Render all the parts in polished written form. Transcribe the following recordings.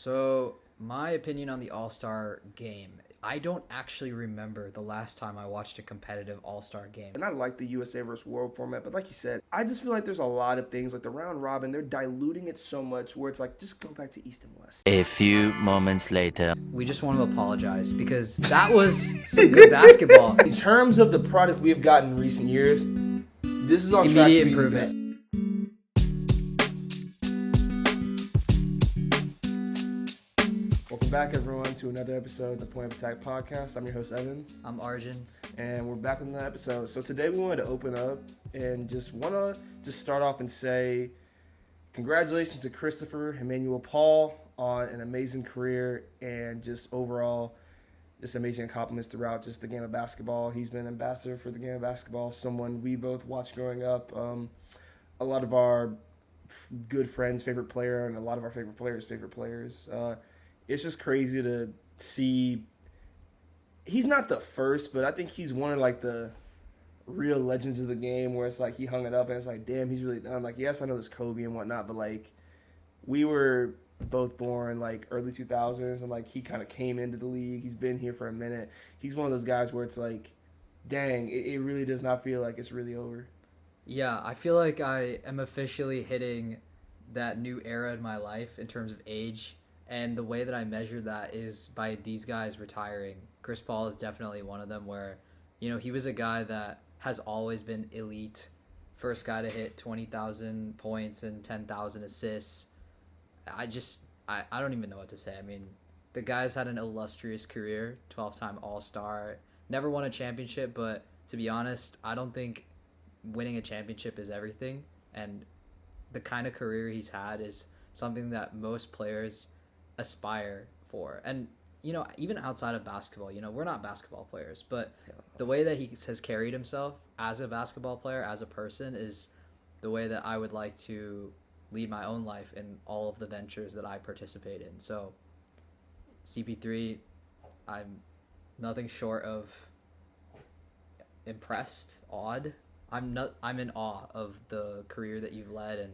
So, my opinion on the All-Star game. I don't actually remember the last time I watched a competitive All-Star game. And I like the USA versus World format, but like you said, I just feel like there's a lot of things like the round robin. They're diluting it so much where it's like just go back to East and West. A few moments later. We just want to apologize because that was some good basketball. In terms of the product we have gotten in recent years, this is on track Immediate to be improvement. the best. Welcome back, everyone, to another episode of the Point of Attack podcast. I'm your host, Evan. I'm Arjun. And we're back with another episode. So today we wanted to open up and just start off and say congratulations to Christopher Emmanuel Paul on an amazing career and just overall just amazing accomplishments throughout just the game of basketball. He's been an ambassador for the game of basketball, someone we both watched growing up. A lot of our good friends' favorite player and a lot of our favorite players' favorite players. It's just crazy to see. He's not the first, but I think he's one of like the real legends of the game where it's like he hung it up and it's like, damn, he's really done. Like, yes, I know there's Kobe and whatnot, but like we were both born like early 2000s and like he kind of came into the league. He's been here for a minute. He's one of those guys where it's like, dang, it really does not feel like it's really over. Yeah, I feel like I am officially hitting that new era in my life in terms of age. And the way that I measure that is by these guys retiring. Chris Paul is definitely one of them where, you know, he was a guy that has always been elite. First guy to hit 20,000 points and 10,000 assists. I don't even know what to say. I mean, the guy's had an illustrious career, 12-time All-Star. Never won a championship, but to be honest, I don't think winning a championship is everything. And the kind of career he's had is something that most players aspire for. And you know, even outside of basketball, you know, we're not basketball players, but the way that he has carried himself as a basketball player, as a person, is the way that I would like to lead my own life in all of the ventures that I participate in. So CP3, I'm nothing short of impressed, awed. I'm in awe of the career that you've led, and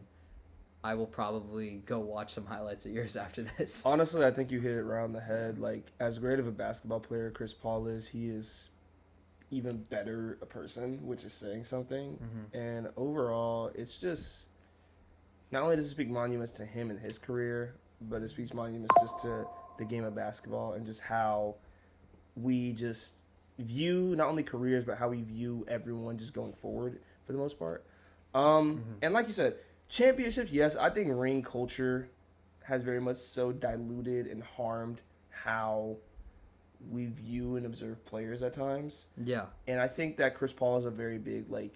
I will probably go watch some highlights of yours after this. Honestly, I think you hit it right on the head. Like, as great of a basketball player Chris Paul is, he is even better a person, which is saying something. Mm-hmm. And overall, it's just, not only does it speak monuments to him and his career, but it speaks monuments just to the game of basketball and just how we just view not only careers, but how we view everyone just going forward for the most part. And like you said, championships, yes, I think ring culture has very much so diluted and harmed how we view and observe players at times. Yeah. And I think that Chris Paul is a very big, like,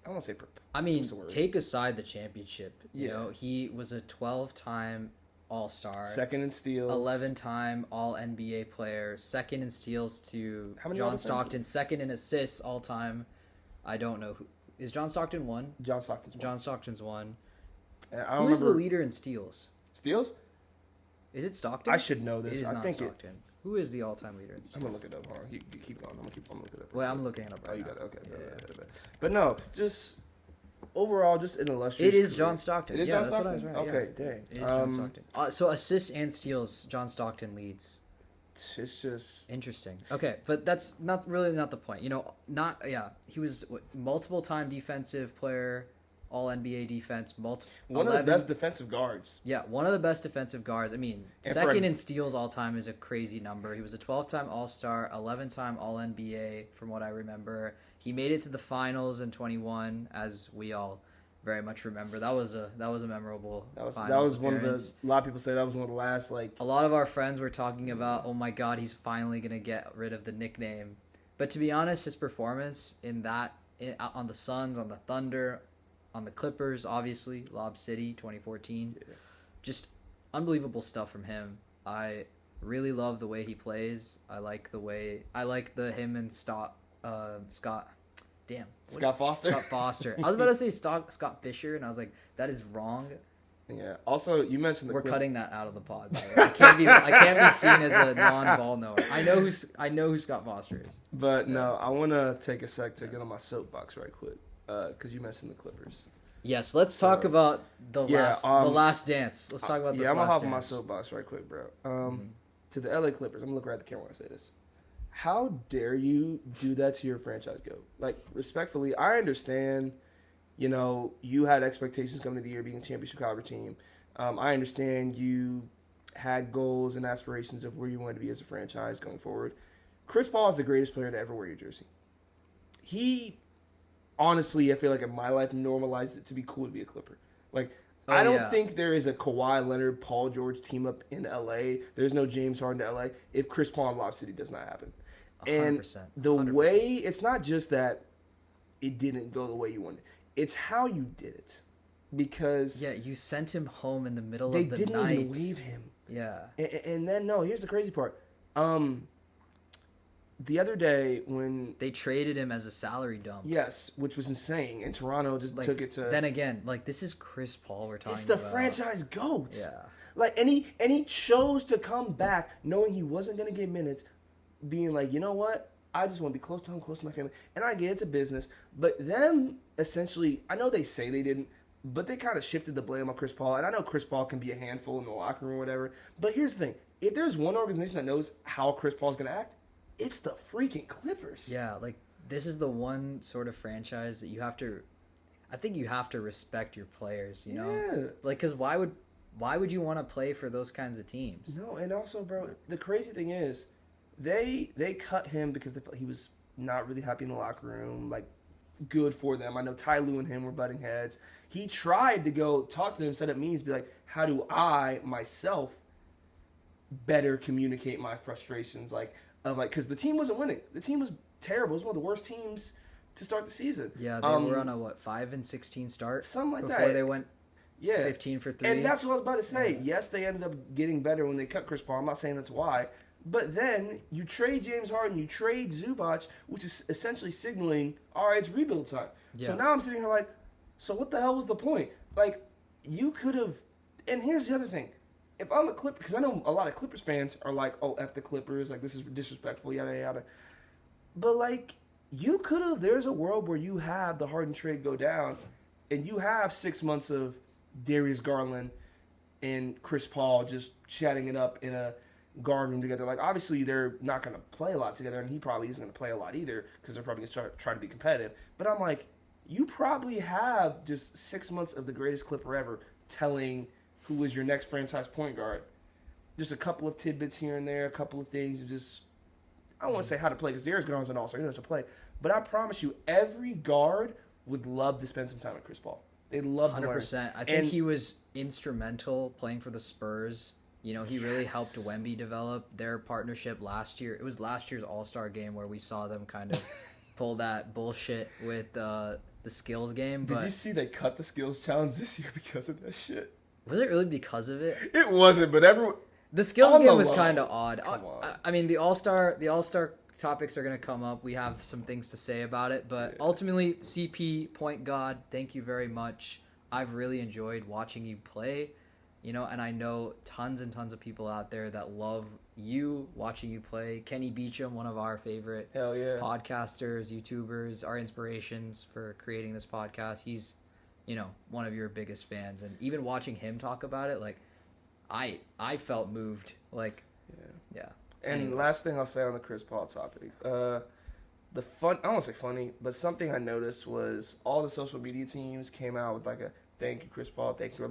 I don't want to say... I mean, take aside the championship. You know, he was a 12-time All-Star. Second in steals. 11-time All-NBA player. Second in steals to John Stockton. Second in assists all-time. I don't know who... Is John Stockton one? John Stockton's one. John Stockton's one. Who is the leader in steals? Steals? Is it Stockton? I should know this. It is I not think Stockton. Who is the all-time leader in steals? I'm going to look it up. Hold on. You keep going. I'm going to keep looking it up. Well, I'm looking it up right now. Oh, you got it. Okay. Yeah. But no, just overall, just an illustrious It is career. John Stockton. It is John Stockton? Right, okay, dang. It is John Stockton. So assists and steals, John Stockton leads. It's just interesting. Okay, but that's not the point. You know, he was multiple-time defensive player, all NBA defense, one of the best defensive guards. Yeah, one of the best defensive guards. I mean, second in steals all time is a crazy number. He was a 12-time All-Star, 11-time All NBA from what I remember. He made it to the finals in 21, as we all very much remember. That was a memorable. That was one of the. A lot of people say that was one of the last A lot of our friends were talking about, oh my God, he's finally gonna get rid of the nickname. But to be honest, his performance on the Suns, on the Thunder, on the Clippers, obviously Lob City 2014, just unbelievable stuff from him. I really love the way he plays. I like the him and Scott. Scott Foster? Scott Foster. I was about to say Scott Fisher, and I was like, that is wrong. Yeah. Also, you mentioned we're cutting that out of the pod. By the way. I can't be seen as a non-ball knower. I know who Scott Foster is. But no, I want to take a sec to get on my soapbox right quick, because you mentioned the Clippers. Yes, let's talk about the last dance. Let's talk about this. Yeah, I'm gonna hop on my dance. soapbox right quick, bro. To the LA Clippers, I'm gonna look right at the camera when I say this. How dare you do that to your franchise GOAT? Like, respectfully, I understand. You know, you had expectations coming into the year being a championship caliber team. I understand you had goals and aspirations of where you wanted to be as a franchise going forward. Chris Paul is the greatest player to ever wear your jersey. He, honestly, I feel like in my life, normalized it to be cool to be a Clipper. Like, I don't think there is a Kawhi Leonard, Paul George team up in LA. There's no James Harden to LA if Chris Paul in Lob City does not happen. 100%, And the 100%. way, it's not just that it didn't go the way you wanted. It's how you did it. Because you sent him home in the middle of the night. They didn't even waive him. Yeah. And then, no, here's the crazy part. The other day when... They traded him as a salary dump. Yes, which was insane. And Toronto just took it to... Then again, this is Chris Paul we're talking about. It's the franchise GOAT. Yeah. And he chose to come back knowing he wasn't going to get minutes, being like, you know what? I just want to be close to home, close to my family. And I get it's a business. But them, essentially, I know they say they didn't, but they kind of shifted the blame on Chris Paul. And I know Chris Paul can be a handful in the locker room or whatever. But here's the thing. If there's one organization that knows how Chris Paul's going to act, it's the freaking Clippers. Yeah, this is the one sort of franchise that you have to... I think you have to respect your players, you know? Yeah. Because why would you want to play for those kinds of teams? No, and also, bro, the crazy thing is, they cut him because they felt he was not really happy in the locker room. Like, good for them. I know Ty Lue and him were butting heads. He tried to go talk to them, set up meetings, be like, how do I, myself, better communicate my frustrations? Because the team wasn't winning. The team was terrible. It was one of the worst teams to start the season. Yeah, they were on a, 5-16 start? Something like that. Before they went 15 for 3. And that's what I was about to say. Yeah. Yes, they ended up getting better when they cut Chris Paul. I'm not saying that's why. But then you trade James Harden, you trade Zubac, which is essentially signaling, all right, it's rebuild time. Yeah. So now I'm sitting here like, so what the hell was the point? You could have, and here's the other thing. If I'm a Clipper, because I know a lot of Clippers fans are like, oh, F the Clippers, this is disrespectful, yada, yada. But, you could have, there's a world where you have the Harden trade go down, and you have 6 months of Darius Garland and Chris Paul just chatting it up in a guard room together. Obviously, they're not going to play a lot together, and he probably isn't going to play a lot either because they're probably going to try to be competitive. But I'm like, you probably have just 6 months of the greatest Clipper ever telling who is your next franchise point guard. Just a couple of tidbits here and there, a couple of things. I don't want to say how to play because Darius Garland's an all-star. He knows how to play. But I promise you, every guard would love to spend some time with Chris Paul. They'd love to learn. 100%. I think he was instrumental playing for the Spurs. You know, he really helped Wemby develop their partnership last year. It was last year's All-Star game where we saw them kind of pull that bullshit with the skills game. Did you see they cut the skills challenge this year because of that shit? Was it really because of it? It wasn't, but everyone... The skills game was kind of odd. I mean, the All-Star topics are going to come up. We have some things to say about it. But ultimately, CP, point guard, thank you very much. I've really enjoyed watching you play. You know, and I know tons and tons of people out there that love you, watching you play. Kenny Beecham, one of our favorite podcasters, YouTubers, our inspirations for creating this podcast. He's, one of your biggest fans. And even watching him talk about it, I felt moved. Yeah. And anyways. Last thing I'll say on the Chris Paul topic. I don't want to say funny, but something I noticed was all the social media teams came out with a thank you, Chris Paul, thank you.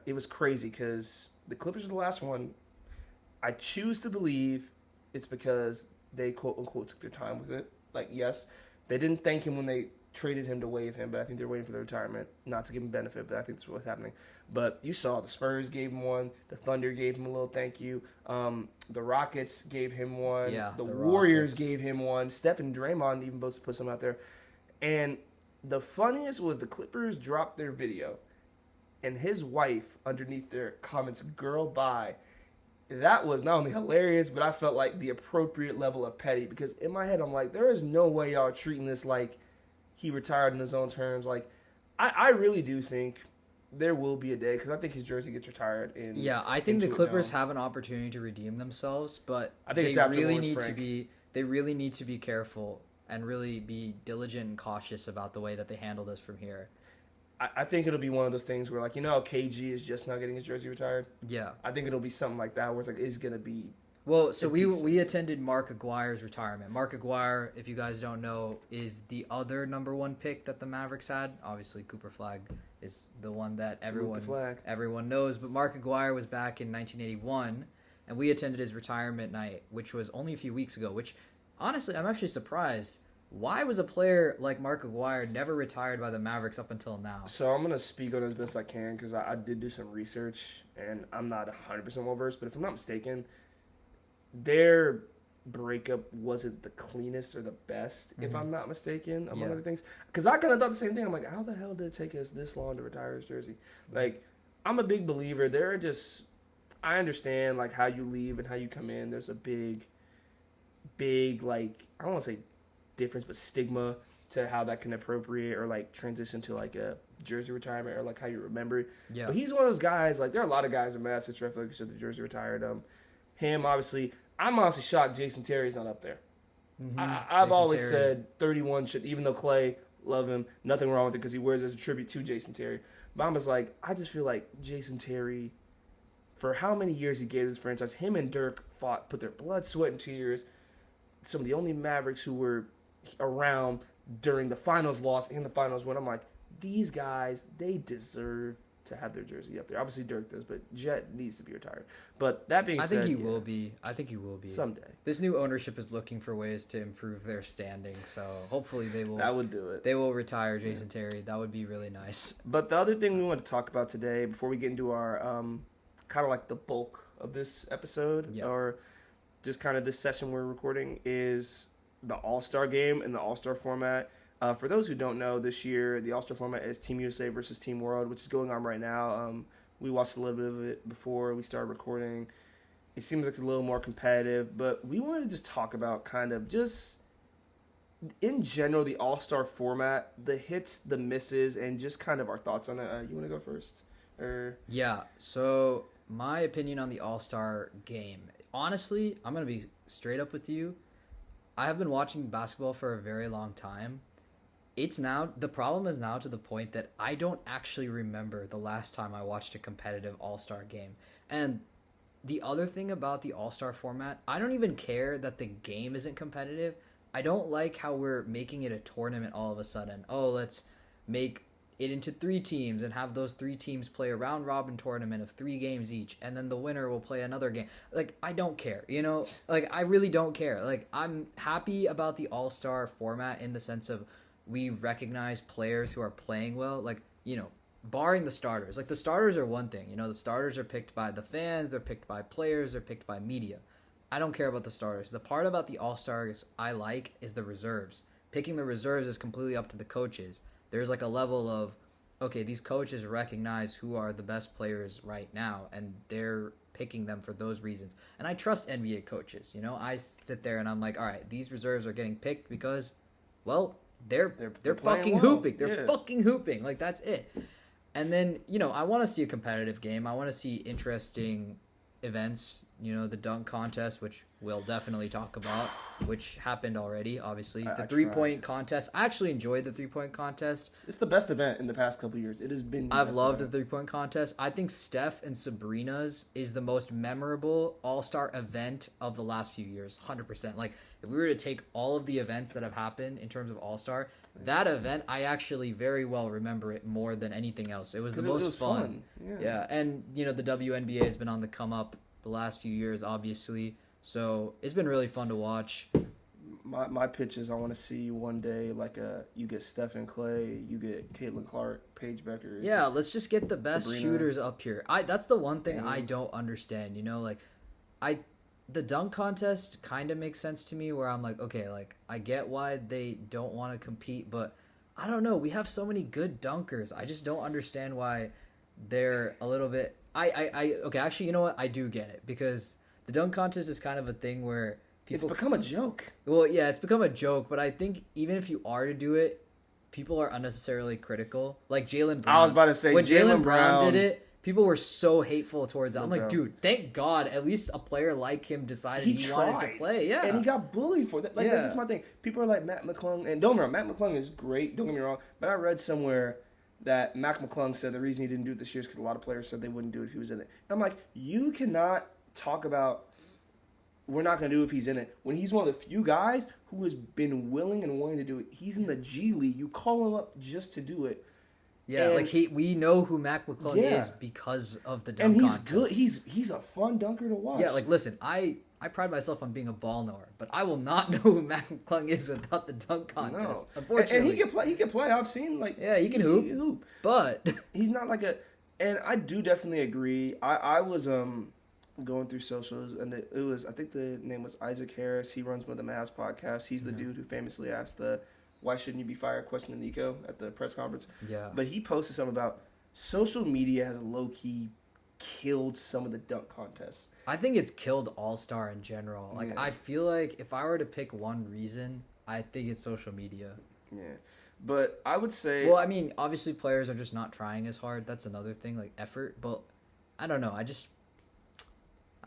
It was crazy because the Clippers are the last one. I choose to believe it's because they quote unquote took their time with it. Yes, they didn't thank him when they traded him to waive him, but I think they're waiting for the retirement, not to give him benefit, but I think that's what's happening. But you saw the Spurs gave him one, the Thunder gave him a little thank you, the Rockets gave him one, the Warriors gave him one, Steph and Draymond even both put some out there. And the funniest was the Clippers dropped their video, and his wife underneath their comments, girl, bye. That was not only hilarious, but I felt like the appropriate level of petty, because in my head, I'm like, there is no way y'all are treating this like he retired on his own terms. I really do think there will be a day, because I think his jersey gets retired. I think the Clippers have an opportunity to redeem themselves, but I think they really need to be careful and really be diligent and cautious about the way that they handle this from here. I think it'll be one of those things where, like, KG is just now getting his jersey retired. Yeah. I think it'll be something like that where it's like it's gonna be. Well, so we attended Mark Aguirre's retirement. Mark Aguirre, if you guys don't know, is the other number 1 pick that the Mavericks had. Obviously, Cooper Flag is the one that everyone knows. But Mark Aguirre was back in 1981, and we attended his retirement night, which was only a few weeks ago. Which, honestly, I'm actually surprised. Why was a player like Mark Aguirre never retired by the Mavericks up until now? So I'm gonna speak on it as best I can because I did do some research, and I'm not 100% well versed. But if I'm not mistaken, their breakup wasn't the cleanest or the best, if I'm not mistaken, among other things. Because I kind of thought the same thing. I'm like, how the hell did it take us this long to retire his jersey? Like, I'm a big believer. I understand, like, how you leave and how you come in. There's a big, like, I don't want to say difference, but stigma to how that can appropriate or, like, transition to, like, a jersey retirement or, like, how you remember it. Yeah. But he's one of those guys, like, there are a lot of guys in Madison who feel like should the jersey retired. Him, obviously. I'm honestly shocked Jason Terry's not up there. I've always said 31 should, even though Clay, love him, nothing wrong with it because he wears it as a tribute to Jason Terry. But I'm just like, I just feel like Jason Terry, for how many years he gave this franchise, him and Dirk put their blood, sweat, and tears. Some of the only Mavericks who were around during the finals loss and the finals win. I'm like, these guys, they deserve to have their jersey up there. Obviously Dirk does, but Jet needs to be retired. But that being said, I think he will be. I think he will be. Someday. This new ownership is looking for ways to improve their standing, so hopefully they will. That would do it. They will retire Jason Terry. That would be really nice. But the other thing we want to talk about today, before we get into our kind of like the bulk of this episode, or just kind of this session we're recording, is the All-Star game and the All-Star format. For those who don't know, this year, the All-Star format is Team USA versus Team World, which is going on right now. We watched a little bit of it before we started recording. It seems like it's a little more competitive, but we wanted to just talk about kind of just, in general, the All-Star format, the hits, the misses, and just kind of our thoughts on it. You want to go first? Yeah, so my opinion on the All-Star game. Honestly, I'm going to be straight up with you. I have been watching basketball for a very long time. The problem is now to the point that I don't actually remember the last time I watched a competitive All-Star game. And the other thing about the All-Star format, I don't even care that the game isn't competitive. I don't like how we're making it a tournament all of a sudden. Oh, let's make it into 3 teams and have those 3 teams play a round-robin tournament of 3 games each, and then the winner will play another game. Like, I don't care, Like, I really don't care. Like, I'm happy about the All-Star format in the sense of we recognize players who are playing well, like, barring the starters. Like, the starters are one thing. The starters are picked by the fans, they're picked by players, they're picked by media. I don't care about the starters. The part about the All-Stars I like is the reserves. Picking the reserves is completely up to the coaches. There's, like, a level of, okay, these coaches recognize who are the best players right now, and they're picking them for those reasons. And I trust NBA coaches. I sit there and I'm like, all right, these reserves are getting picked because, well, they're fucking hooping. They're fucking hooping. Like, that's it. And then, I want to see a competitive game. I want to see interesting events. The dunk contest, which we'll definitely talk about, which happened already, obviously. The 3-point contest. I actually enjoyed the 3-point contest. It's the best event in the past couple of years. It has been. I've loved the 3-point contest. I think Steph and Sabrina's is the most memorable All-Star event of the last few years. 100%. Like, if we were to take all of the events that have happened in terms of All-Star, that event, I actually very well remember it more than anything else. It was the most fun. Yeah. And, the WNBA has been on the come up the last few years, obviously. So it's been really fun to watch. My pitch is I want to see one day, like, you get Stephen Clay, you get Caitlin Clark, Paige Becker. Yeah, let's just get the best Sabrina. Shooters up here. That's the one thing I don't understand. The dunk contest kind of makes sense to me, where I'm like, okay, like, I get why they don't want to compete, but I don't know. We have so many good dunkers. I just don't understand why they're a little bit. Okay, actually, you know what? I do get it, because the dunk contest is kind of a thing where people. It's become a joke. Well, yeah, it's become a joke, but I think even if you are to do it, people are unnecessarily critical. Like Jaylen Brown. I was about to say, when Jaylen Brown did it, people were so hateful towards that. I'm like, dude, thank God at least a player like him decided he wanted to play. Yeah. And he got bullied for that. Like, that's my thing. People are like Matt McClung. And don't get me wrong, Matt McClung is great. Don't get me wrong. But I read somewhere that Mac McClung said the reason he didn't do it this year is because a lot of players said they wouldn't do it if he was in it. And I'm like, you cannot talk about we're not going to do it if he's in it when he's one of the few guys who has been willing and wanting to do it. He's in the G League. You call him up just to do it. Yeah, and, like we know who Mac McClung is because of the dunk and he's contest. good. He's a fun dunker to watch. Yeah, like listen, I pride myself on being a ball knower, but I will not know who Mac McClung is without the dunk contest. No. Unfortunately, and he can play. He can play. I've seen like he can hoop. But he's not like a. And I do definitely agree. I was going through socials, and it was, I think the name was Isaac Harris. He runs one of the Mavs podcasts. He's the dude who famously asked the "Why shouldn't you be fired?" question to Nico at the press conference. Yeah. But he posted something about social media has low key killed some of the dunk contests. I think it's killed All-Star in general. Like I feel like if I were to pick one reason, I think it's social media. Yeah. But I would say... Well, I mean, obviously players are just not trying as hard. That's another thing, like effort. But I don't know. I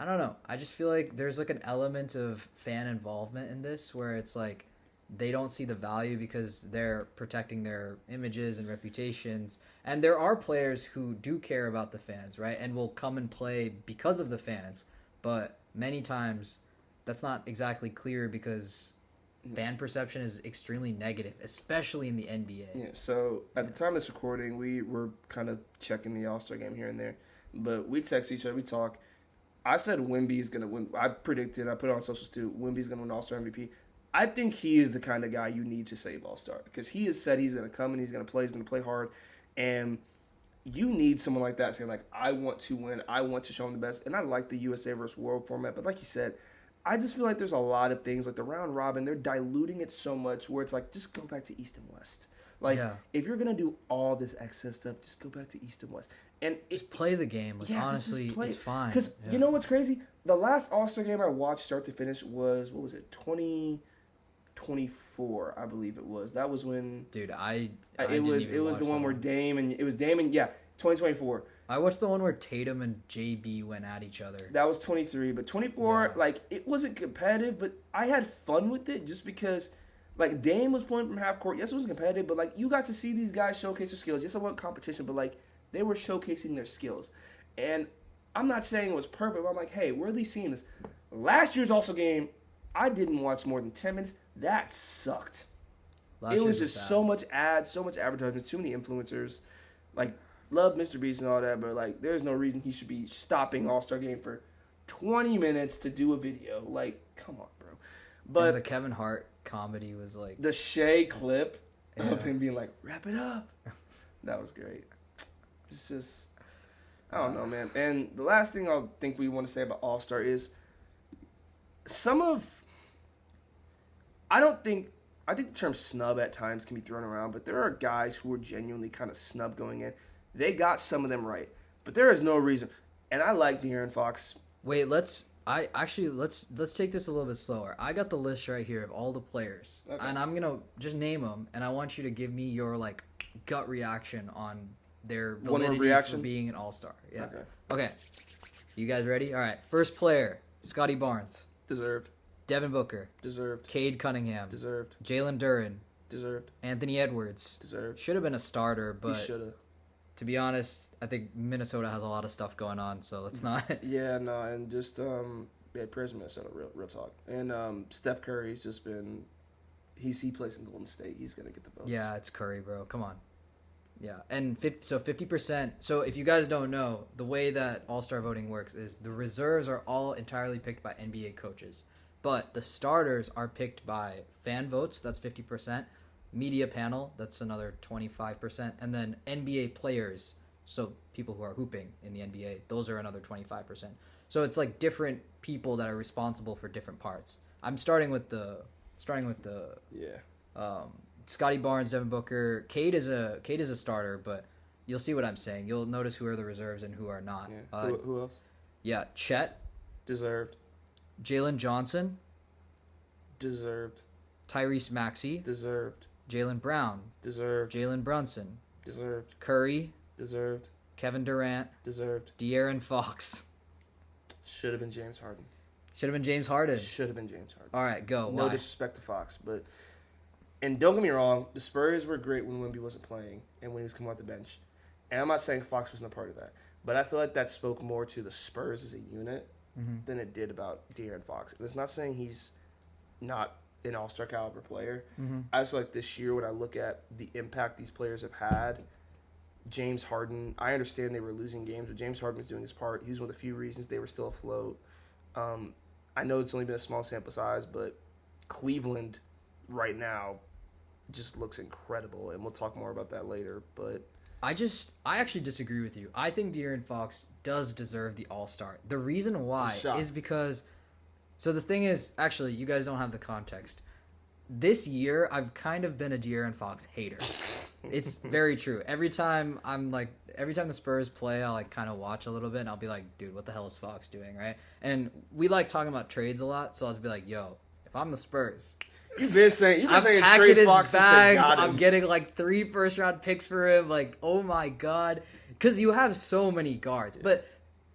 don't know. I just feel like there's like an element of fan involvement in this where it's like they don't see the value because they're protecting their images and reputations. And there are players who do care about the fans, right? And will come and play because of the fans. But many times that's not exactly clear because fan perception is extremely negative, especially in the NBA. Yeah, so at the time of this recording, we were kind of checking the All-Star game here and there. But we text each other, we talk. I said Wemby's going to win. I predicted, I put it on socials too, Wemby's going to win All-Star MVP. I think he is the kind of guy you need to save All-Star because he has said he's going to come and he's going to play hard. And you need someone like that saying, like, I want to win. I want to show him the best. And I like the USA versus World format. But like you said, I just feel like there's a lot of things, like the round robin, they're diluting it so much where it's like, just go back to East and West. Like, if you're going to do all this excess stuff, just go back to East and West. And just play the game. Like, honestly, it's fine. Because you know what's crazy? The last All-Star game I watched start to finish was, 2024, I believe it was. That was when... Dude, it was the one where Dame and... It was Dame and... Yeah, 2024. I watched the one where Tatum and JB went at each other. That was 23. But 24, like, it wasn't competitive, but I had fun with it just because... Like, Dame was playing from half court. Yes, it was competitive, but, like, you got to see these guys showcase their skills. Yes, I want competition, but, like, they were showcasing their skills. And I'm not saying it was perfect, but I'm like, hey, where are they seeing this? Last year's All-Star game, I didn't watch more than 10 minutes. That sucked. It was just so much ads, so much advertisements, too many influencers. Like, love Mr. Beast and all that, but, like, there's no reason he should be stopping All-Star game for 20 minutes to do a video. Like, come on, bro. But and the Kevin Hart comedy was like... The Shea clip of him being like, wrap it up. That was great. It's just... I don't know, man. And the last thing I think we want to say about All-Star is I think the term snub at times can be thrown around, but there are guys who are genuinely kind of snub going in. They got some of them right, but there is no reason. And I like De'Aaron Fox. Wait, let's take this a little bit slower. I got the list right here of all the players, and I'm gonna just name them, and I want you to give me your like gut reaction on their validity for being an All-Star. Yeah. Okay. You guys ready? All right. First player, Scotty Barnes. Deserved. Devin Booker. Deserved. Cade Cunningham. Deserved. Jalen Duren. Deserved. Anthony Edwards. Deserved. Should have been a starter, but he should have. To be honest, I think Minnesota has a lot of stuff going on, so let's not. Yeah, no, and just prayers to Minnesota, real talk. And Steph Curry's just been, he plays in Golden State. He's gonna get the votes. Yeah, it's Curry, bro. Come on. Yeah, and 50%. So if you guys don't know, the way that All-Star voting works is the reserves are all entirely picked by NBA coaches, but the starters are picked by fan votes. That's 50%. Media panel. That's another 25%, and then NBA players. So people who are hooping in the NBA, those are another 25%. So it's like different people that are responsible for different parts. I'm starting with the Scotty Barnes, Devin Booker. Cade is a starter, but you'll see what I'm saying. You'll notice who are the reserves and who are not. Yeah. Who else? Yeah, Chet. Deserved. Jalen Johnson. Deserved. Tyrese Maxey. Deserved. Jaylen Brown. Deserved. Jalen Brunson. Deserved. Curry. Deserved. Kevin Durant. Deserved. De'Aaron Fox. Should have been James Harden. Should have been James Harden. Should have been James Harden. All right, go. No Why? disrespect to Fox, but And don't get me wrong, the Spurs were great when Wemby wasn't playing and when he was coming off the bench. And I'm not saying Fox wasn't a part of that. But I feel like that spoke more to the Spurs as a unit than it did about De'Aaron Fox. And it's not saying he's not an all-star caliber player. I just feel like this year when I look at the impact these players have had, James Harden, I understand they were losing games, but James Harden was doing his part. He was one of the few reasons they were still afloat. I know it's only been a small sample size, but Cleveland right now just looks incredible, and we'll talk more about that later. But I actually disagree with you. I think De'Aaron Fox does deserve the All-Star. The reason why is because, so the thing is, actually, you guys don't have the context. This year, I've kind of been a De'Aaron Fox hater. It's very true. Every time the Spurs play, I'll like kind of watch a little bit, and I'll be like, dude, what the hell is Fox doing, right? And we like talking about trades a lot, so I'll just be like, yo, if I'm the Spurs, you've been saying trade his Fox bags. I'm getting like 3 first-round picks for him. Like, oh my god, because you have so many guards. But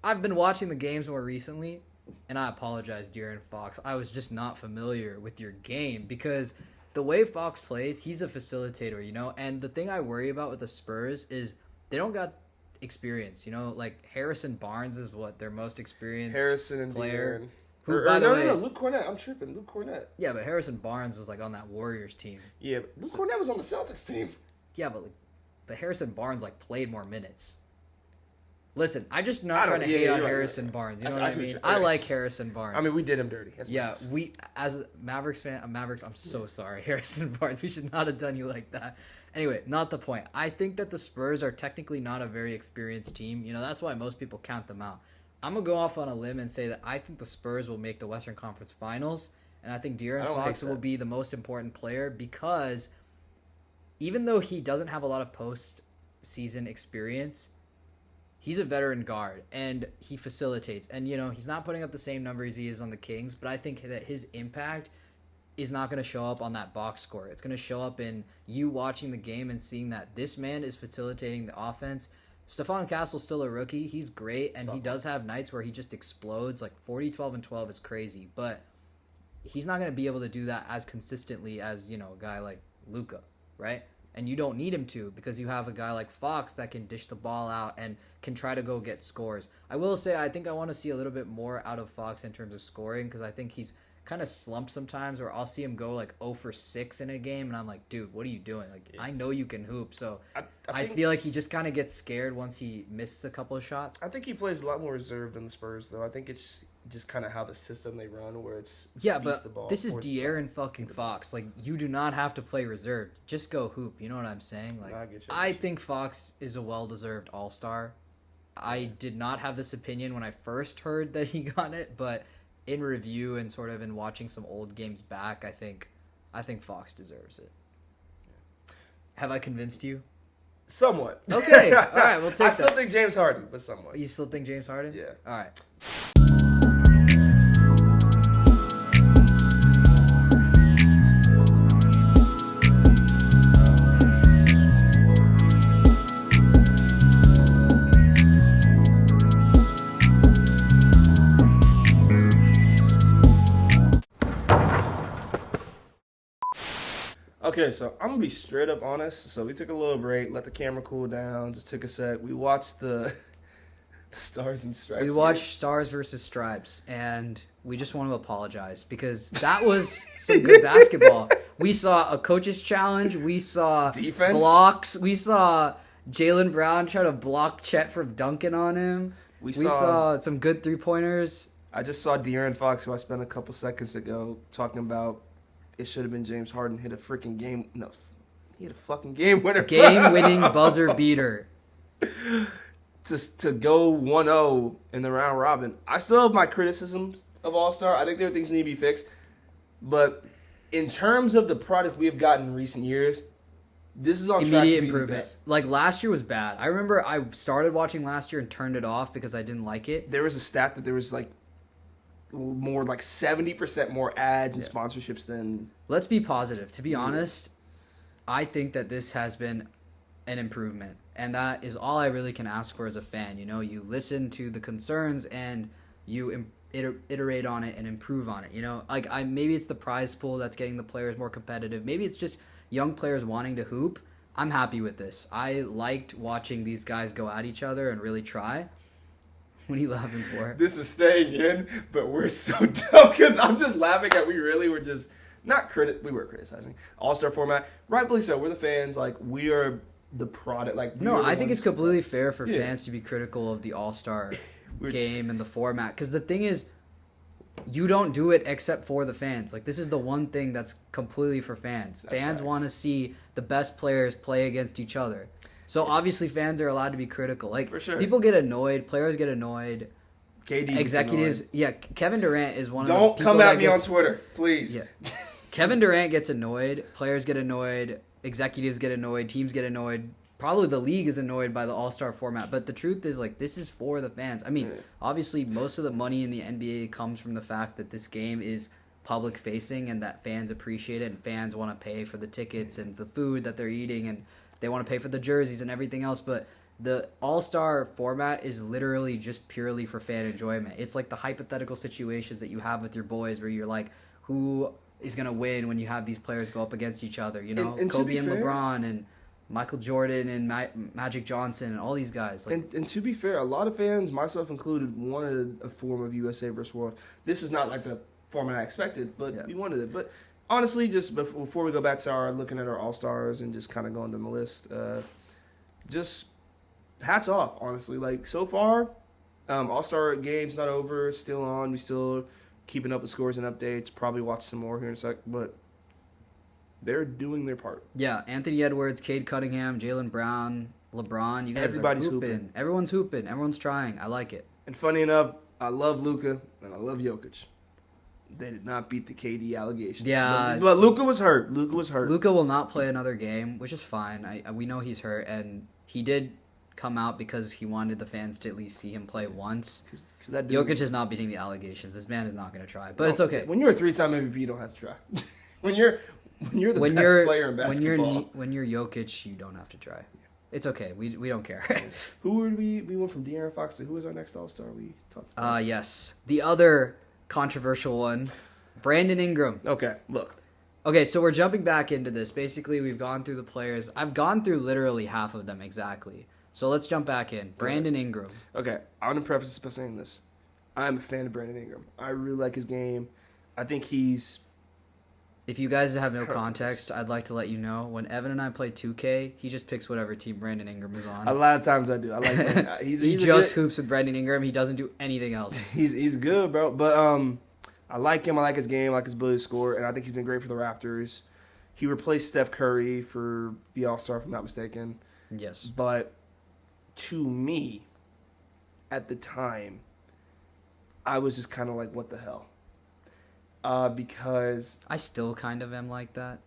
I've been watching the games more recently, and I apologize, De'Aaron Fox. I was just not familiar with your game because the way Fox plays, he's a facilitator, you know. And the thing I worry about with the Spurs is they don't got experience, you know. Like Harrison Barnes is what their most experienced player. De'Aaron. No, Luke Cornett. I'm tripping. Luke Cornett. Yeah, but Harrison Barnes was like on that Warriors team. Yeah, but Luke Cornett was on the Celtics team. Yeah, but Harrison Barnes like played more minutes. Listen, I'm just not trying to hate on Harrison Barnes. You know what I mean? I like Harrison Barnes. I mean, we did him dirty. We as a Mavericks fan, I'm so sorry, Harrison Barnes. We should not have done you like that. Anyway, not the point. I think that the Spurs are technically not a very experienced team. You know, that's why most people count them out. I'm going to go off on a limb and say that I think the Spurs will make the Western Conference Finals, and I think De'Aaron Fox will be the most important player because even though he doesn't have a lot of postseason experience, he's a veteran guard, and he facilitates. And, you know, he's not putting up the same numbers he is on the Kings, but I think that his impact is not going to show up on that box score. It's going to show up in you watching the game and seeing that this man is facilitating the offense. Stephon Castle's still a rookie. He's great, and he does have nights where he just explodes. Like 40, 12, and 12 is crazy, but he's not going to be able to do that as consistently as, you know, a guy like Luka, right? And you don't need him to because you have a guy like Fox that can dish the ball out and can try to go get scores. I will say I think I want to see a little bit more out of Fox in terms of scoring because I think he's kind of slumped sometimes, or I'll see him go like 0 for 6 in a game, and I'm like, dude, what are you doing? Like, I know you can hoop, so I feel like he just kind of gets scared once he misses a couple of shots. I think he plays a lot more reserved than the Spurs, though. I think it's just kind of how the system they run, where it's but the ball, this is De'Aaron fucking Fox. Like, you do not have to play reserved. Just go hoop. You know what I'm saying? Like, I think Fox is a well-deserved All-Star. I did not have this opinion when I first heard that he got it, but in review and sort of in watching some old games back, I think Fox deserves it. Have I convinced you? Somewhat. Okay. All right, we'll take I still think James Harden, but somewhat. You still think James Harden? Yeah. All right. Okay, so I'm gonna be straight up honest. So we took a little break, let the camera cool down, just took a sec. We watched the Stars and Stripes. We watched Stars versus Stripes, and we just want to apologize because that was some good basketball. We saw a coach's challenge. We saw defense blocks. We saw Jaylen Brown try to block Chet from dunking on him. We saw some good 3-pointers. I just saw De'Aaron Fox, who I spent a couple seconds ago talking about. It should have been James Harden hit a freaking game. No, he hit a fucking game winner. Game-winning buzzer beater. To go 1-0 in the round robin. I still have my criticisms of All-Star. I think there are things that need to be fixed. But in terms of the product we have gotten in recent years, this is on track to be the best. Like last year was bad. I remember I started watching last year and turned it off because I didn't like it. There was a stat that there was like more like 70% more ads and sponsorships than... Let's be positive. To be honest, I think that this has been an improvement. And that is all I really can ask for as a fan. You know, you listen to the concerns and you iterate on it and improve on it. You know, like maybe it's the prize pool that's getting the players more competitive. Maybe it's just young players wanting to hoop, I'm happy with this. I liked watching these guys go at each other and really try. What are you laughing for? This is staying in, but we're so dumb because I'm just laughing at we really were just we were criticizing All-Star format. Rightfully so. We're the fans. Like, we are the product. Like, No, I think it's completely fair for fans to be critical of the All-Star game and the format. Because the thing is, you don't do it except for the fans. Like, this is the one thing that's completely for fans. Fans want to see the best players play against each other. So obviously fans are allowed to be critical. Like, for sure. People get annoyed, players get annoyed. KD executives, Kevin Durant is one of the Don't people come at me on Twitter, please. Yeah. Kevin Durant gets annoyed, players get annoyed, executives get annoyed, teams get annoyed. Probably the league is annoyed by the All-Star format, but the truth is, like, this is for the fans. I mean, obviously most of the money in the NBA comes from the fact that this game is public facing and that fans appreciate it and fans want to pay for the tickets and the food that they're eating and they want to pay for the jerseys and everything else, but the All-Star format is literally just purely for fan enjoyment. It's like the hypothetical situations that you have with your boys where you're like, who is going to win when you have these players go up against each other, you know? And Kobe and fair, LeBron and Michael Jordan and Magic Johnson and all these guys. Like, and to be fair, a lot of fans, myself included, wanted a form of USA versus World. This is not like the format I expected, but we wanted it. But honestly, just before we go back to our looking at our All-Stars and just kind of going down the list, just hats off, honestly. Like, so far, All-Star game's not over, still on. We still keeping up with scores and updates. Probably watch some more here in a sec, but they're doing their part. Yeah, Anthony Edwards, Cade Cunningham, Jaylen Brown, LeBron. You guys Everybody's are hooping. Everyone's hooping. Everyone's trying. I like it. And funny enough, I love Luka and I love Jokic. They did not beat the KD allegations. Yeah. But Luka was hurt. Luka will not play another game, which is fine. We know he's hurt, and he did come out because he wanted the fans to at least see him play once. Jokic is not beating the allegations. This man is not going to try, but it's okay. When you're a 3-time MVP, you don't have to try. when you're the best player in basketball. When you're Jokic, you don't have to try. It's okay. We don't care. Who were we went from De'Aaron Fox to who was our next All-Star we talked about? Yes. The other controversial one, Brandon Ingram. Okay, look. Okay, so we're jumping back into this. Basically, we've gone through the players. I've gone through literally half of them exactly. So let's jump back in. Brandon Ingram. Okay, I want to preface this by saying this. I'm a fan of Brandon Ingram. I really like his game. I think he's... If you guys have no context, I'd like to let you know, when Evan and I play 2K, he just picks whatever team Brandon Ingram is on. A lot of times I do. I like him. He just hoops with Brandon Ingram. He doesn't do anything else. He's good, bro. But I like him. I like his game. I like his ability to score. And I think he's been great for the Raptors. He replaced Steph Curry for the All-Star, if I'm not mistaken. Yes. But to me, at the time, I was just kind of like, what the hell? Because I still kind of am like that.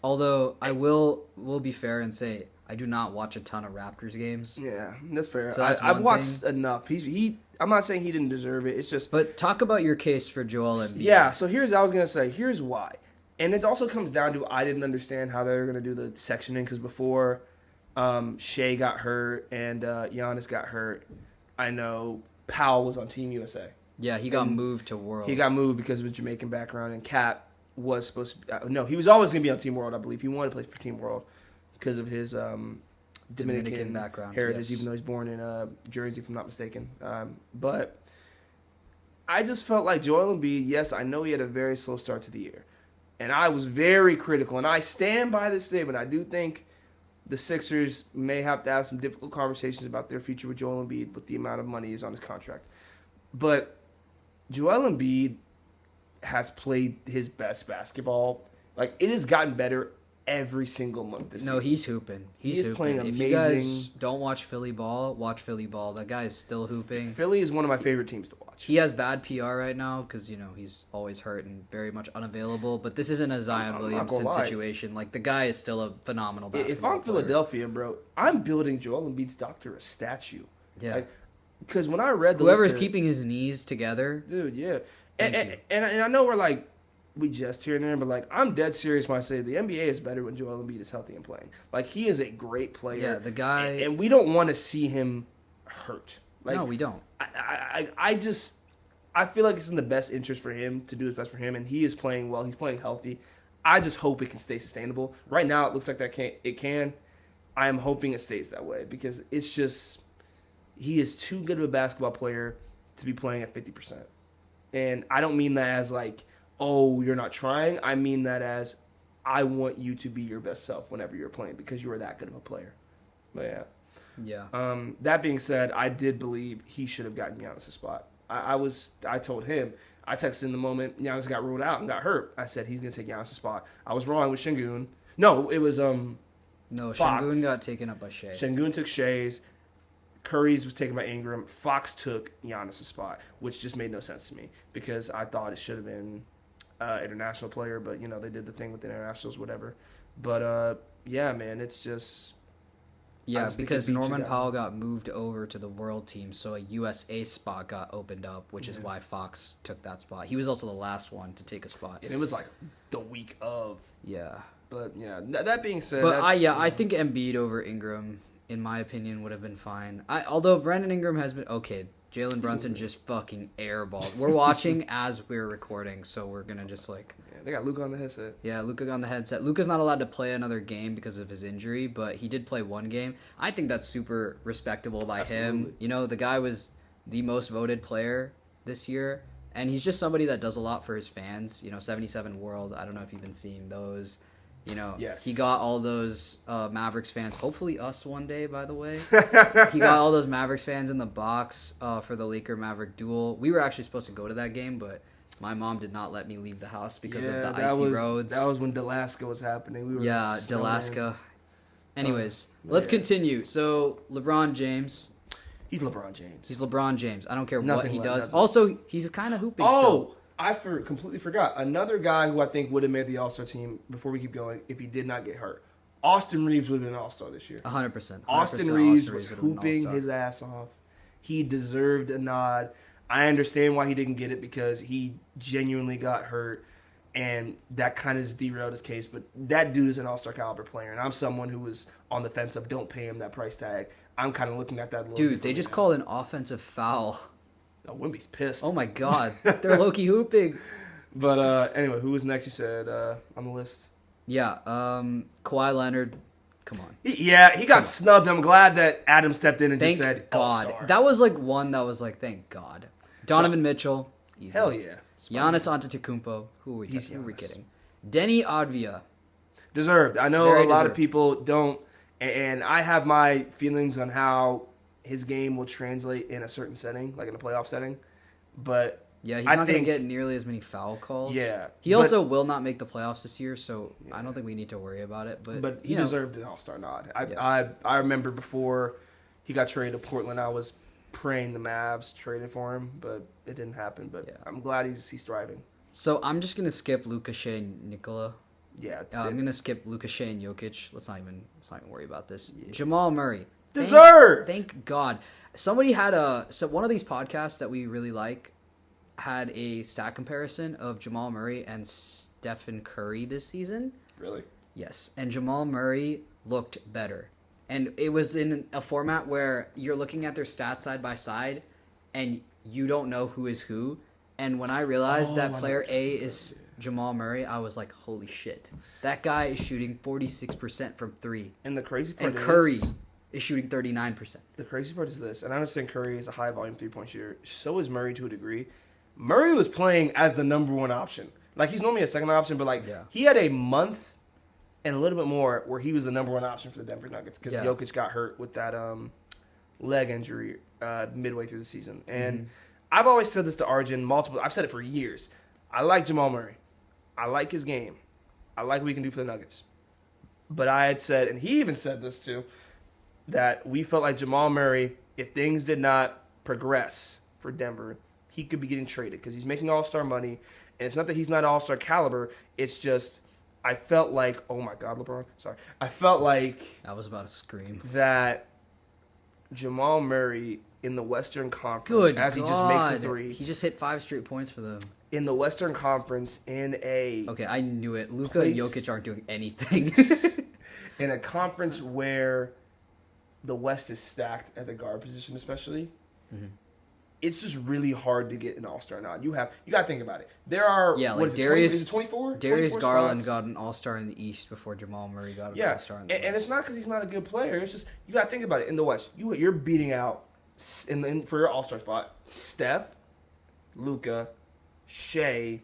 Although I will be fair and say I do not watch a ton of Raptors games. Yeah, that's fair. So that's I've watched enough. I'm not saying he didn't deserve it. It's just. But talk about your case for Joel Embiid. Yeah. So here's why, and it also comes down to I didn't understand how they were gonna do the sectioning because before, Shea got hurt and Giannis got hurt. I know Powell was on Team USA. Yeah, he got moved to World. He got moved because of his Jamaican background, and Cat was supposed to be... no, he was always going to be on Team World, I believe. He wanted to play for Team World because of his Dominican background, heritage, yes. even though he's born in Jersey, if I'm not mistaken. But I just felt like Joel Embiid, yes, I know he had a very slow start to the year. And I was very critical, and I stand by this statement. I do think the Sixers may have to have some difficult conversations about their future with Joel Embiid with the amount of money is on his contract. But Joel Embiid has played his best basketball. Like, it has gotten better every single month this season. He's hooping. He's hooping. Playing amazing. If you guys don't watch Philly ball, watch Philly ball. That guy is still hooping. Philly is one of my favorite teams to watch. He has bad PR right now because, he's always hurt and very much unavailable. But this isn't a Zion Williamson situation. Like, the guy is still a phenomenal basketball If I'm player. Philadelphia, bro, I'm building Joel Embiid's doctor a statue. Yeah. Because when I read the Whoever's list keeping his knees together. Dude, yeah. And I know we're like, we just here and there, but like, I'm dead serious when I say the NBA is better when Joel Embiid is healthy and playing. Like, he is a great player. Yeah, the guy. And we don't want to see him hurt. Like, no, we don't. I feel like it's in the best interest for him to do his best for him, and he is playing well. He's playing healthy. I just hope it can stay sustainable. Right now, it looks like it can. I am hoping it stays that way because it's just he is too good of a basketball player to be playing at 50%. And I don't mean that as like, oh, you're not trying. I mean that as I want you to be your best self whenever you're playing because you are that good of a player. But yeah. Yeah. That being said, I did believe he should have gotten Giannis' spot. I told him, I texted in the moment Giannis got ruled out and got hurt. I said he's gonna take Giannis' spot. I was wrong with Şengün. No, it was No, Fox. Şengün got taken up by Shea. Şengün took Shea's. Curry's was taken by Ingram. Fox took Giannis' spot, which just made no sense to me because I thought it should have been international player, but they did the thing with the internationals, whatever. But yeah, man, it's just. Yeah, because Norman Powell got moved over to the world team, so a USA spot got opened up, which is why Fox took that spot. He was also the last one to take a spot. And it was like the week of. Yeah. But yeah, that being said. But I think Embiid over Ingram, in my opinion, would have been fine. Although Brandon Ingram has been okay. Jalen Brunson just fucking airballed. We're watching as we're recording, so we're gonna just like. Yeah, they got Luka on the headset. Yeah, Luka on the headset. Luka's not allowed to play another game because of his injury, but he did play one game. I think that's super respectable by him. The guy was the most voted player this year, and he's just somebody that does a lot for his fans. 77 World. I don't know if you've been seeing those. Yes. He got all those Mavericks fans, hopefully us one day, by the way. He got all those Mavericks fans in the box for the Laker-Maverick duel. We were actually supposed to go to that game, but my mom did not let me leave the house because of the icy roads. That was when Dalaska was happening. Dalaska. Anyways, let's continue. So, LeBron James. He's LeBron James. He's LeBron James. I don't care what he does. Also, he's kind of hooping still. I completely forgot. Another guy who I think would have made the All-Star team, before we keep going, if he did not get hurt. Austin Reeves would have been an All-Star this year. 100%. Austin Reeves was hooping his ass off. He deserved a nod. I understand why he didn't get it because he genuinely got hurt, and that kind of derailed his case. But that dude is an All-Star caliber player, and I'm someone who was on the fence of don't pay him that price tag. I'm kind of looking at that a little Dude, they just called an offensive foul. Oh, Wemby's pissed. Oh my god, they're low-key hooping. But anyway, who was next? You said on the list. Yeah, Kawhi Leonard. Come on. He got snubbed. I'm glad that Adam stepped in and just said, God. All-Star. That was like one that was like, thank God. Donovan Mitchell. Easy. Hell yeah. Giannis Antetokounmpo. Who are we kidding? Denny Advia. Deserved. I know a lot of people don't, and I have my feelings on how his game will translate in a certain setting, like in a playoff setting. But yeah, he's not going to get nearly as many foul calls. Yeah. He also will not make the playoffs this year, so I don't think we need to worry about it. But he deserved an All-Star nod. I remember before he got traded to Portland, I was praying the Mavs traded for him, but it didn't happen. But I'm glad he's thriving. So I'm just going to skip Luka, Shea, and Nikola. Yeah. I'm going to skip Luka, Shea, and Jokic. Let's not even worry about this. Yeah. Jamal Murray. Deserved. Thank God. Somebody had one of these podcasts that we really like had a stat comparison of Jamal Murray and Stephen Curry this season. Really? Yes. And Jamal Murray looked better. And it was in a format where you're looking at their stats side by side and you don't know who is who. And when I realized that player A is Jamal Murray, I was like, holy shit. That guy is shooting 46% from three. And the crazy part Curry is shooting 39%. The crazy part is this, and I understand Curry is a high-volume three-point shooter. So is Murray to a degree. Murray was playing as the number one option. Like, he's normally a second option, but, he had a month and a little bit more where he was the number one option for the Denver Nuggets because Jokic got hurt with that leg injury midway through the season. And I've always said this to Arjun I've said it for years. I like Jamal Murray. I like his game. I like what he can do for the Nuggets. But I had said, and he even said this too, that we felt like Jamal Murray, if things did not progress for Denver, he could be getting traded because he's making all-star money. And it's not that he's not all-star caliber. It's just I felt like, oh, my God, LeBron. Sorry. I felt like I was about to scream. That Jamal Murray in the Western Conference, he just makes a three. He just hit 5 straight points for them. In the Western Conference Okay, I knew it. Luka and Jokic aren't doing anything. In a conference where the West is stacked at the guard position especially, it's just really hard to get an All-Star nod. You got to think about it. There are like Darius 24? Darius 24 Garland spots? got an All-Star in the East before Jamal Murray got an All-Star in the West. And it's not because he's not a good player. It's just you got to think about it. In the West, you're beating out for your All-Star spot Steph, Luka, Shea,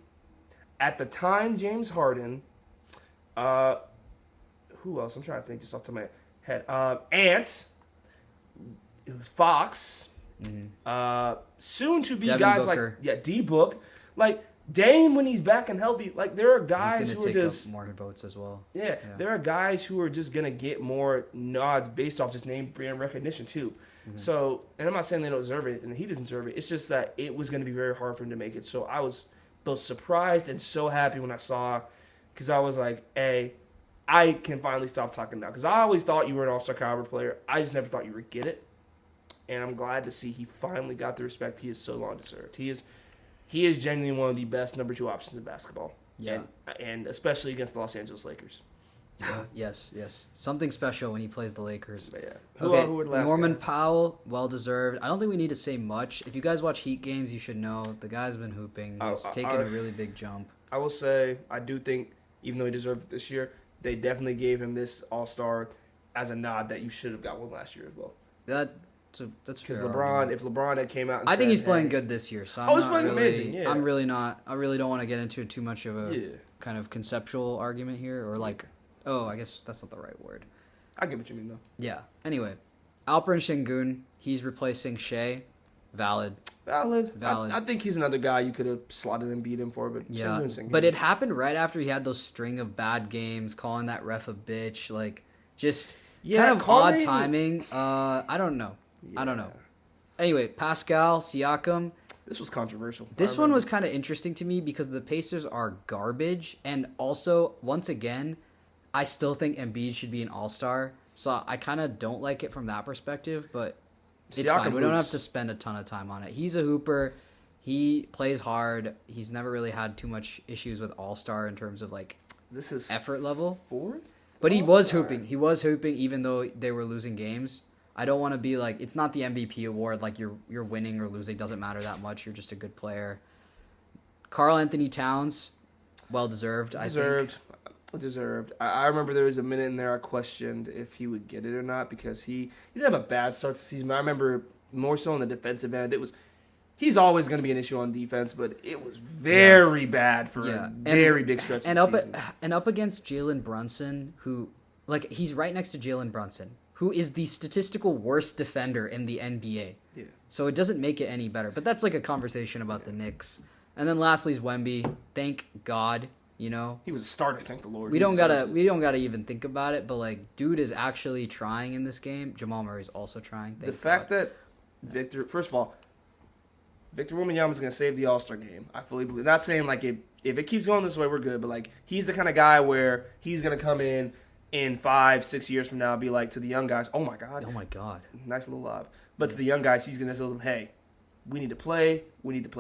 at the time James Harden. Who else? I'm trying to think just off the top of my head. Ant, Fox. Soon to be Devin guys Booker. like D-Book, like Dame when he's back and healthy. Like there are guys who are just up more votes as well. Yeah, there are guys who are just gonna get more nods based off just name brand recognition too. So, and I'm not saying they don't deserve it, and he doesn't deserve it. It's just that it was gonna be very hard for him to make it. So I was both surprised and so happy when I saw, because I was like, hey, I can finally stop talking now. Because I always thought you were an All-Star caliber player. I just never thought you would get it. And I'm glad to see he finally got the respect he has so long deserved. He is genuinely one of the best number 2 options in basketball. Yeah. And especially against the Los Angeles Lakers. Yes. Something special when he plays the Lakers. But yeah. Who would last Norman guys? Powell, well-deserved. I don't think we need to say much. If you guys watch Heat games, you should know the guy's been hooping. He's taken a really big jump. I will say, I do think, even though he deserved it this year, they definitely gave him this All-Star as a nod that you should have got one last year as well. That's Because fair. if LeBron had came out and I think said, he's playing hey, good this year. So he's playing amazing. Yeah. I'm really not. I really don't want to get into too much of a kind of conceptual argument here, or like, I guess that's not the right word. I get what you mean though. Yeah. Anyway, Alperen Şengün, he's replacing Shea. Valid. I think he's another guy you could have slotted and beat him for, but Yeah. Şengün. But it happened right after he had those string of bad games, calling that ref a bitch, like just kind of odd timing. I don't know. Anyway, Pascal Siakam. This was controversial. This one was kind of interesting to me because the Pacers are garbage, and also once again, I still think Embiid should be an All-Star. So I kind of don't like it from that perspective, but it's Siakam fine. We don't hoops. have to spend a ton of time on it. He's a hooper. He plays hard. He's never really had too much issues with All-Star in terms of like This is effort level. fourth. But he was All-Star. hooping. He was hooping even though they were losing games. I don't want to be like, it's not the MVP award, like you're winning or losing doesn't matter that much. You're just a good player. Karl Anthony Towns, well deserved, I think. Deserved. I remember there was a minute in there I questioned if he would get it or not because he didn't have a bad start to the season. But I remember more so on the defensive end. He's always going to be an issue on defense, but it was very bad for a very big stretch of the season. And up against Jalen Brunson, who, like, he's right next to Jalen Brunson, who is the statistical worst defender in the NBA. Yeah. So it doesn't make it any better. But that's like a conversation about the Knicks. And then lastly is Wemby. Thank God, you know. He was a starter, thank the Lord. We don't gotta even think about it, but like dude is actually trying in this game. Jamal Murray's also trying. The fact that Victor Wembanyama is going to save the All-Star game, I fully believe. Not saying like if it keeps going this way, we're good, but like he's the kind of guy where he's going to come in 5-6 years from now and be like to the young guys, oh my God, nice little lob. But to the young guys, he's going to tell them, hey, we need to play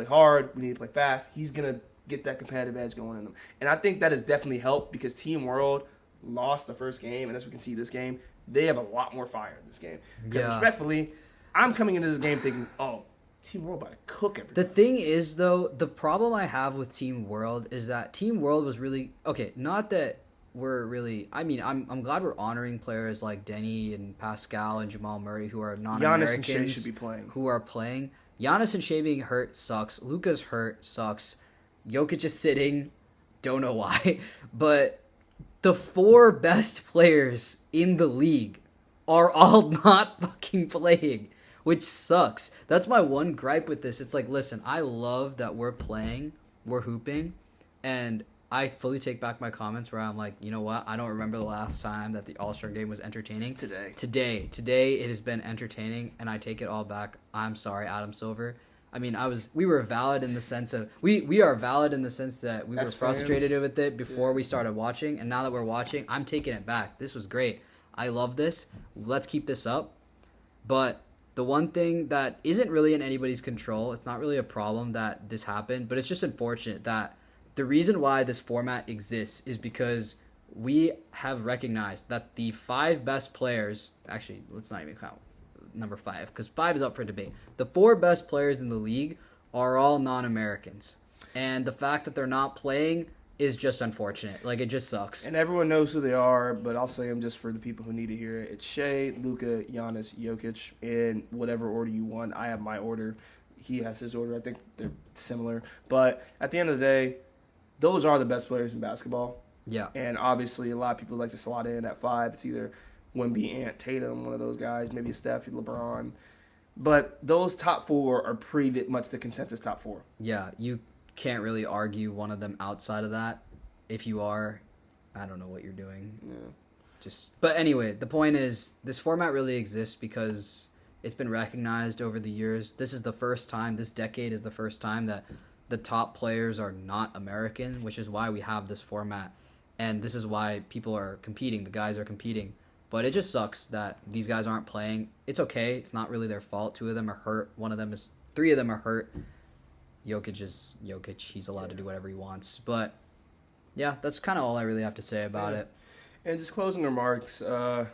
hard, we need to play fast. He's going to get that competitive edge going in them. And I think that has definitely helped because Team World lost the first game, and as we can see this game, they have a lot more fire in this game. Because respectfully, I'm coming into this game thinking, oh, Team World about to cook everything. The thing is, though, the problem I have with Team World is that Team World was really okay. Not that we're really. I mean, I'm glad we're honoring players like Denny and Pascal and Jamal Murray who are non-Americans. Giannis and Shea should be playing. Who are playing? Giannis and Shea being hurt sucks. Luka's hurt sucks. Jokic is sitting. Don't know why, but the 4 best players in the league are all not fucking playing. Which sucks. That's my one gripe with this. It's like, listen, I love that we're playing, we're hooping, and I fully take back my comments where I'm like, you know what? I don't remember the last time that the All-Star game was entertaining. Today it has been entertaining, and I take it all back. I'm sorry, Adam Silver. I mean, we were valid in the sense of we are valid in the sense that we were frustrated with it before we started watching, and now that we're watching, I'm taking it back. This was great. I love this. Let's keep this up. But the one thing that isn't really in anybody's control, it's not really a problem that this happened, but it's just unfortunate that the reason why this format exists is because we have recognized that the 5 best players, actually, let's not even count number 5, because 5 is up for debate. The 4 best players in the league are all non-Americans, and the fact that they're not playing is just unfortunate. Like, it just sucks. And everyone knows who they are, but I'll say them just for the people who need to hear it. It's Shea, Luka, Giannis, Jokic, in whatever order you want. I have my order. He has his order. I think they're similar. But at the end of the day, those are the best players in basketball. Yeah. And obviously, a lot of people like to slot in at 5. It's either Wemby, Ant, Tatum, one of those guys, maybe a Steph, LeBron. But those top 4 are pretty much the consensus top 4. Yeah, you can't really argue one of them outside of that. If you are, I don't know what you're doing. Yeah. But anyway, the point is, this format really exists because it's been recognized over the years. This is the first time, this decade is the first time that the top players are not American, which is why we have this format. And this is why people are competing. The guys are competing. But it just sucks that these guys aren't playing. It's okay. It's not really their fault. 2 of them are hurt. 3 of them are hurt. Jokic is Jokic. He's allowed to do whatever he wants. But, yeah, that's kind of all I really have to say about it. And just closing remarks. The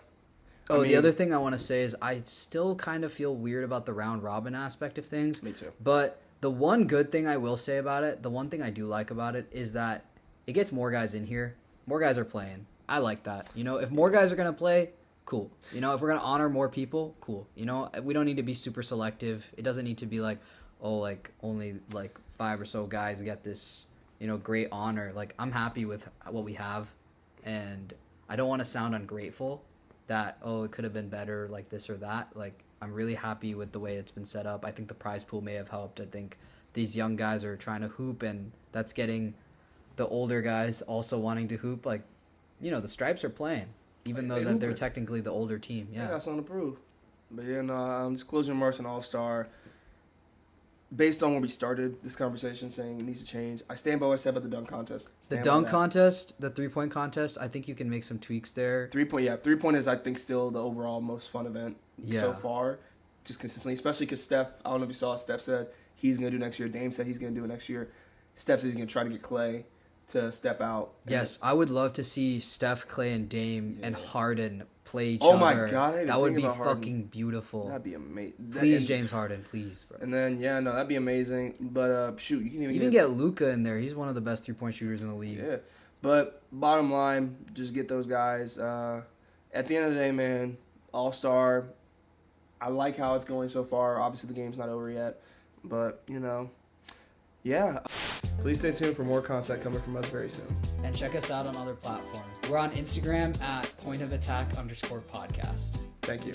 other thing I want to say is I still kind of feel weird about the round-robin aspect of things. Me too. But the one good thing I will say about it, the one thing I do like about it, is that it gets more guys in here. More guys are playing. I like that. If more guys are going to play, cool. If we're going to honor more people, cool. We don't need to be super selective. It doesn't need to be like, only 5 or so guys get this, great honor. Like, I'm happy with what we have, and I don't want to sound ungrateful that, it could have been better, like this or that. Like, I'm really happy with the way it's been set up. I think the prize pool may have helped. I think these young guys are trying to hoop, and that's getting the older guys also wanting to hoop. Like, the Stripes are playing, even though that they're technically the older team. Yeah, got something to prove. But I'm just closing remarks on All-Star. Based on where we started this conversation, saying it needs to change, I stand by what I said about the dunk contest. The dunk contest, the 3-point contest, I think you can make some tweaks there. 3-point is, I think, still the overall most fun event so far, just consistently, especially because Steph, I don't know if you saw, Steph said he's going to do next year. Dame said he's going to do it next year. Steph said he's going to try to get Clay to step out. Yes, I would love to see Steph, Clay, and Dame and Harden play each other. Oh my God, that would be fucking beautiful. That'd be amazing. Please, James Harden, please, bro. And then that'd be amazing. But shoot, you can even get Luka in there. He's one of the best 3-point shooters in the league. Yeah, but bottom line, just get those guys. At the end of the day, man, All-Star. I like how it's going so far. Obviously, the game's not over yet, but yeah. Please stay tuned for more content coming from us very soon. And check us out on other platforms. We're on Instagram at @pointofattack_podcast. Thank you.